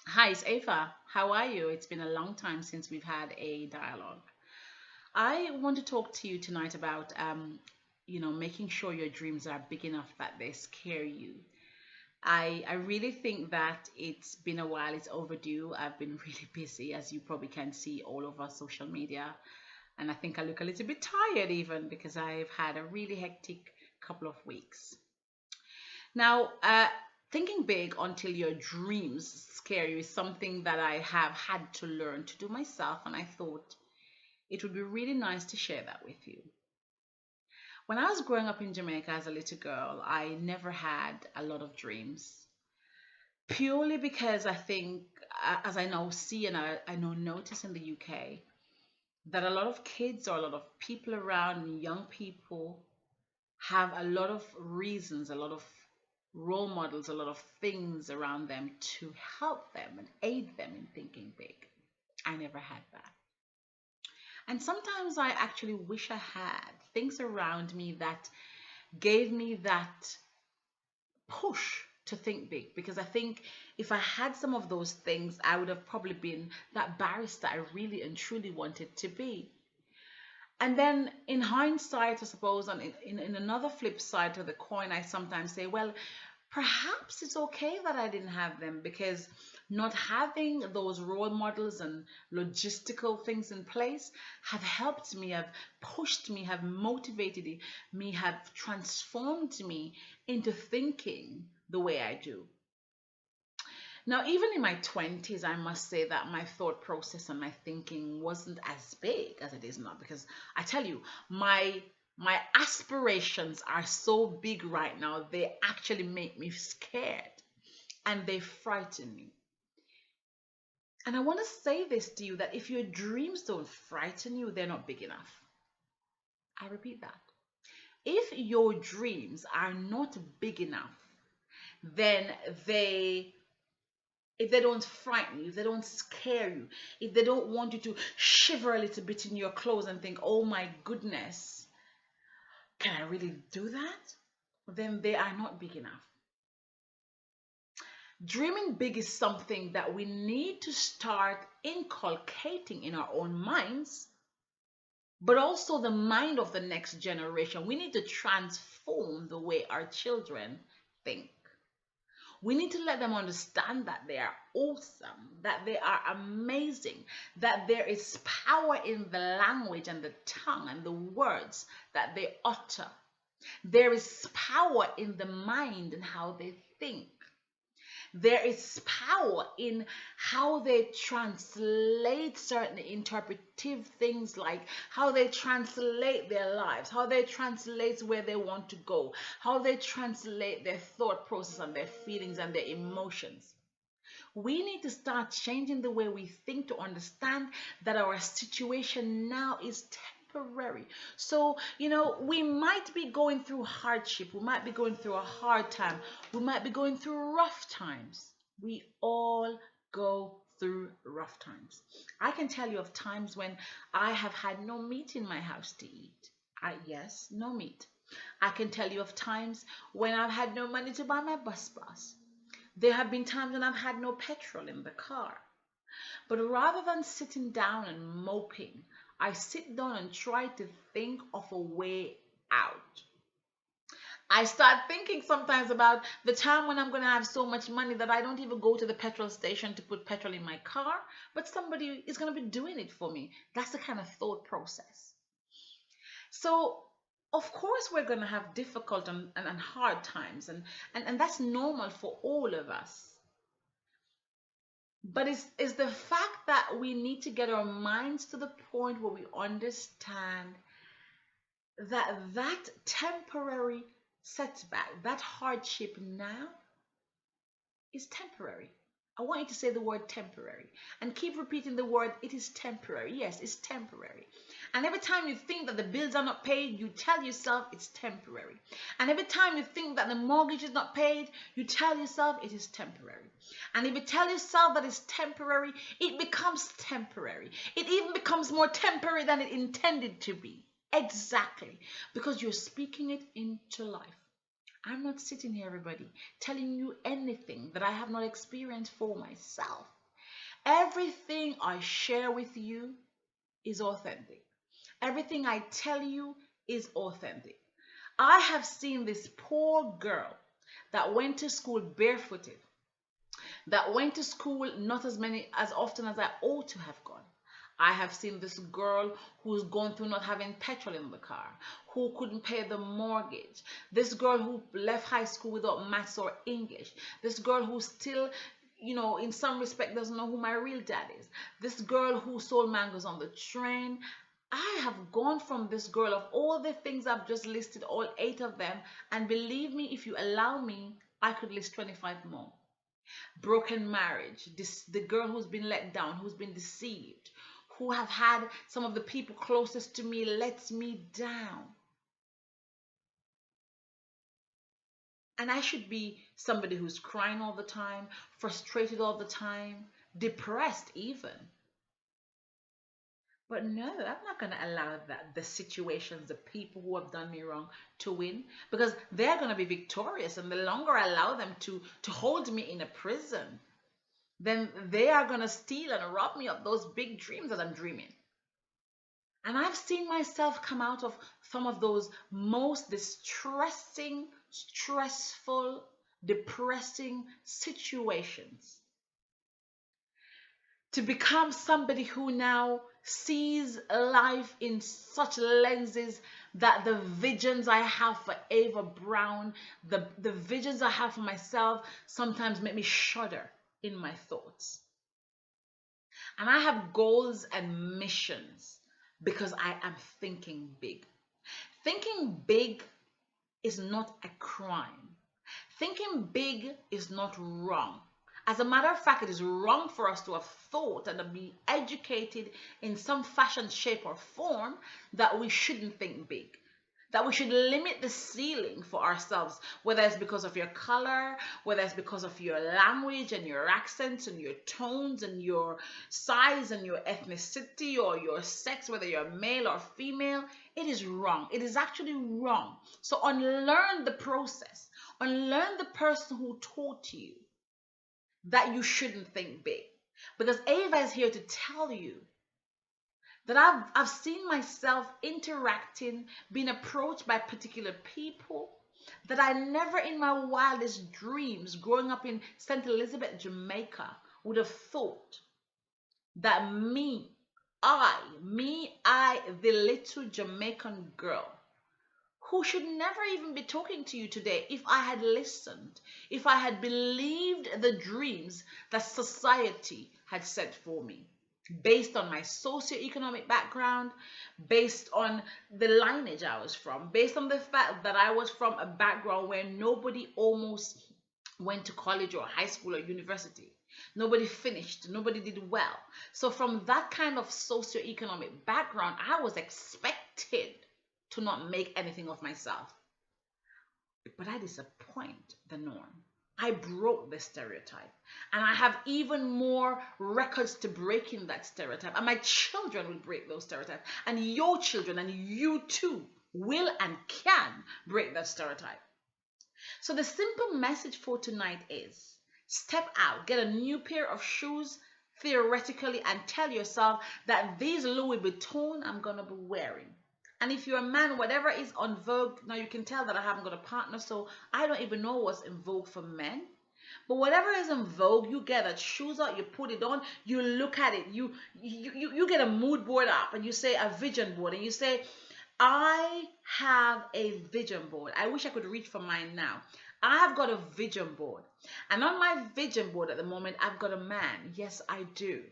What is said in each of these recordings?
Hi, it's Ava. How are you? It's been a long time since we've had a dialogue. I want to talk to you tonight about, making sure your dreams are big enough that they scare you. I really think that it's been a while. It's overdue. I've been really busy, as you probably can see all over social media. And I think I look a little bit tired even because I've had a really hectic couple of weeks. Now, thinking big until your dreams scare you is something that I have had to learn to do myself, and I thought it would be really nice to share that with you. When I was growing up in Jamaica as a little girl, I never had a lot of dreams, purely because I think, as I now see and I know notice in the UK, that a lot of kids or a lot of people around, young people, have a lot of reasons, a lot of role models, a lot of things around them to help them and aid them in thinking big. I never had that. And sometimes I actually wish I had things around me that gave me that push to think big, because I think if I had some of those things, I would have probably been that barrister I really and truly wanted to be. And then in hindsight, I suppose, and in another flip side to the coin, I sometimes say, well, perhaps it's okay that I didn't have them, because not having those role models and logistical things in place have helped me, have pushed me, have motivated me, have transformed me into thinking the way I do. Now, even in my 20s, I must say that my thought process and my thinking wasn't as big as it is now, because I tell you, my aspirations are so big right now, they actually make me scared and they frighten me. And I want to say this to you, that if your dreams don't frighten you, they're not big enough. I repeat that. If your dreams are not big enough, then they if they don't frighten you, if they don't scare you, if they don't want you to shiver a little bit in your clothes and think, oh my goodness, can I really do that? Then they are not big enough. Dreaming big is something that we need to start inculcating in our own minds, but also the mind of the next generation. We need to transform the way our children think. We need to let them understand that they are awesome, that they are amazing, that there is power in the language and the tongue and the words that they utter. There is power in the mind and how they think. There is power in how they translate certain interpretive things, like how they translate their lives, how they translate where they want to go, how they translate their thought process and their feelings and their emotions. We need to start changing the way we think, to understand that our situation now is temporary. So, we might be going through hardship, we might be going through a hard time, we might be going through rough times. We all go through rough times. I can tell you of times when I have had no meat in my house to eat. Yes, no meat. I can tell you of times when I've had no money to buy my bus pass. There have been times when I've had no petrol in the car. But rather than sitting down and moping, I sit down and try to think of a way out. I start thinking sometimes about the time when I'm going to have so much money that I don't even go to the petrol station to put petrol in my car, but somebody is going to be doing it for me. That's the kind of thought process. So, of course, we're going to have difficult and hard times, and that's normal for all of us. But it's the fact that we need to get our minds to the point where we understand that that temporary setback, that hardship now, is temporary. I want you to say the word temporary and keep repeating the word, it is temporary. Yes, it's temporary. And every time you think that the bills are not paid, you tell yourself it's temporary. And every time you think that the mortgage is not paid, you tell yourself it is temporary. And if you tell yourself that it's temporary, it becomes temporary. It even becomes more temporary than it intended to be. Exactly. Because you're speaking it into life. I'm not sitting here, everybody, telling you anything that I have not experienced for myself. Everything I share with you is authentic. Everything I tell you is authentic. I have seen this poor girl that went to school barefooted, that went to school not as often as I ought to have gone. I have seen this girl who's gone through not having petrol in the car, who couldn't pay the mortgage. This girl who left high school without maths or English. This girl who still, in some respect doesn't know who my real dad is. This girl who sold mangoes on the train. I have gone from this girl of all the things I've just listed, all 8 of them, and believe me, if you allow me, I could list 25 more. Broken marriage, the girl who's been let down, who's been deceived, who have had some of the people closest to me let me down. And I should be somebody who's crying all the time, frustrated all the time, depressed even. But no, I'm not going to allow the situations, the people who have done me wrong to win, because they're going to be victorious. And the longer I allow them to hold me in a prison, then they are going to steal and rob me of those big dreams that I'm dreaming. And I've seen myself come out of some of those most distressing, stressful, depressing situations to become somebody who now sees life in such lenses that the visions I have for Ava Brown, the visions I have for myself sometimes make me shudder in my thoughts. And I have goals and missions because I am thinking big. Thinking big is not a crime. Thinking big is not wrong. As a matter of fact, it is wrong for us to have thought and to be educated in some fashion, shape, or form that we shouldn't think big. That we should limit the ceiling for ourselves, whether it's because of your color, whether it's because of your language and your accents and your tones and your size and your ethnicity or your sex, whether you're male or female. It is wrong. It is actually wrong. So unlearn the process. Unlearn the person who taught you that you shouldn't think big. Because Ava is here to tell you that I've seen myself interacting, being approached by particular people that I never in my wildest dreams, growing up in St. Elizabeth, Jamaica, would have thought that I, the little Jamaican girl, who should never even be talking to you today, if I had listened, if I had believed the dreams that society had set for me, based on my socioeconomic background, based on the lineage I was from, based on the fact that I was from a background where nobody almost went to college or high school or university. Nobody finished, nobody did well. So from that kind of socioeconomic background, I was expected to not make anything of myself. But I disappoint the norm. I broke the stereotype. And I have even more records to break in that stereotype. And my children will break those stereotypes. And your children and you too will and can break that stereotype. So the simple message for tonight is step out, get a new pair of shoes theoretically, and tell yourself that these Louis Vuitton I'm going to be wearing. And if you're a man, whatever is on vogue, now you can tell that I haven't got a partner, so I don't even know what's in vogue for men. But whatever is in vogue, you get that shoes out, you put it on, you look at it, you get a mood board up, and you say a vision board, and you say, I have a vision board. I wish I could reach for mine now. I have got a vision board. And on my vision board at the moment, I've got a man. Yes, I do.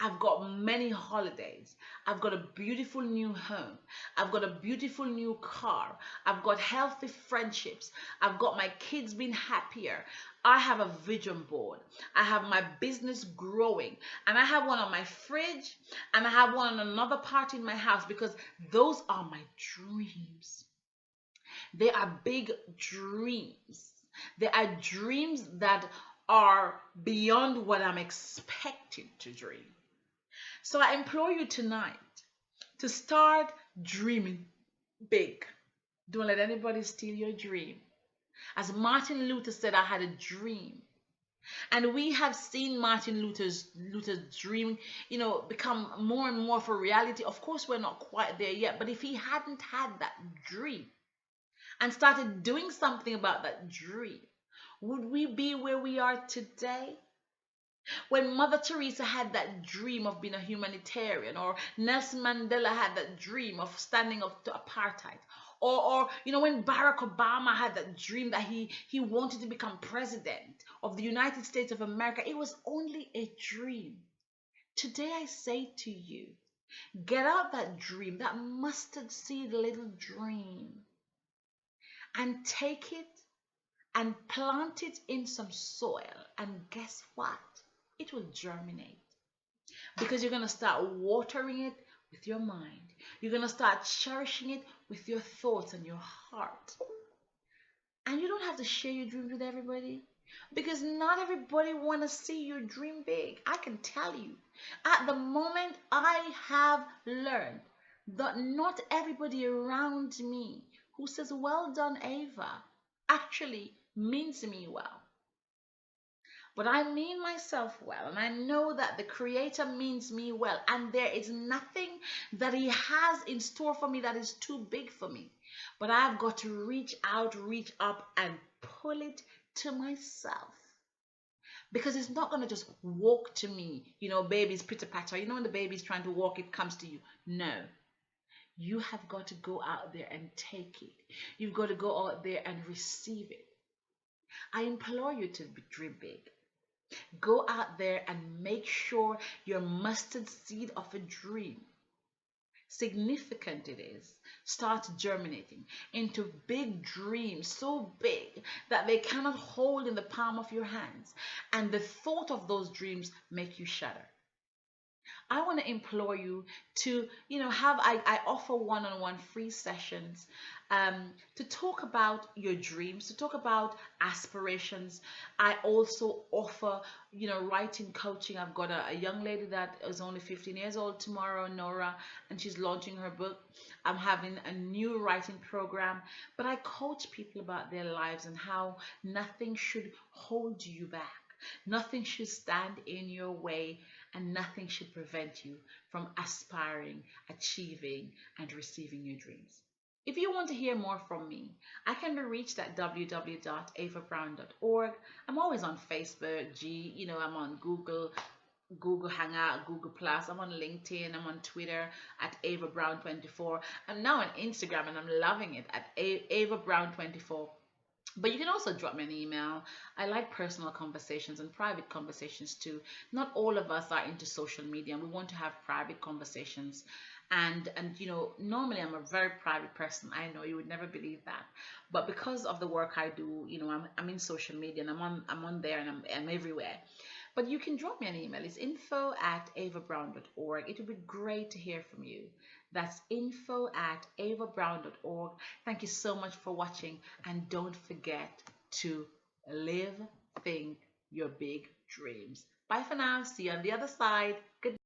I've got many holidays. I've got a beautiful new home. I've got a beautiful new car. I've got healthy friendships. I've got my kids being happier. I have a vision board. I have my business growing. And I have one on my fridge. And I have one on another part in my house because those are my dreams. They are big dreams. They are dreams that are beyond what I'm expected to dream. So I implore you tonight to start dreaming big. Don't let anybody steal your dream. As Martin Luther said, I had a dream And we have seen Martin Luther's dream, become more and more for reality. Of course, we're not quite there yet, but if he hadn't had that dream and started doing something about that dream, would we be where we are today? When Mother Teresa had that dream of being a humanitarian, or Nelson Mandela had that dream of standing up to apartheid, or when Barack Obama had that dream that he wanted to become president of the United States of America, it was only a dream. Today I say to you, get out that dream, that mustard seed little dream, and take it and plant it in some soil. And guess what? It will germinate, because you're going to start watering it with your mind. You're going to start cherishing it with your thoughts and your heart. And you don't have to share your dreams with everybody, because not everybody want to see you dream big. I can tell you, at the moment, I have learned that not everybody around me who says, well done, Ava, actually means me well. But I mean myself well, and I know that the Creator means me well, and there is nothing that He has in store for me that is too big for me. But I've got to reach out, reach up, and pull it to myself. Because it's not going to just walk to me, baby's pitter patter. When the baby's trying to walk, it comes to you. No. You have got to go out there and take it. You've got to go out there and receive it. I implore you to dream big. Go out there and make sure your mustard seed of a dream, significant it is, starts germinating into big dreams, so big that they cannot hold in the palm of your hands. And the thought of those dreams make you shudder. I want to implore you to, I offer one-on-one free sessions to talk about your dreams, to talk about aspirations. I also offer, writing coaching. I've got a young lady that is only 15 years old tomorrow, Nora, and she's launching her book. I'm having a new writing program, but I coach people about their lives and how nothing should hold you back. Nothing should stand in your way, and nothing should prevent you from aspiring, achieving, and receiving your dreams. If you want to hear more from me, I can be reached at www.avabrown.org. I'm always on Facebook, I'm on Google Hangout, Google Plus. I'm on LinkedIn. I'm on Twitter at Ava Brown 24. I'm now on Instagram, and I'm loving it at Ava Brown 24. But you can also drop me an email. I like personal conversations and private conversations too. Not all of us are into social media, and we want to have private conversations. And normally I'm a very private person. I know you would never believe that, but because of the work I do, I'm in social media, and I'm on there, and I'm everywhere. But you can drop me an email. It's info@avabrown.org. It would be great to hear from you. That's info@avabrown.org. Thank you so much for watching, and don't forget to live, think your big dreams. Bye for now. See you on the other side. Good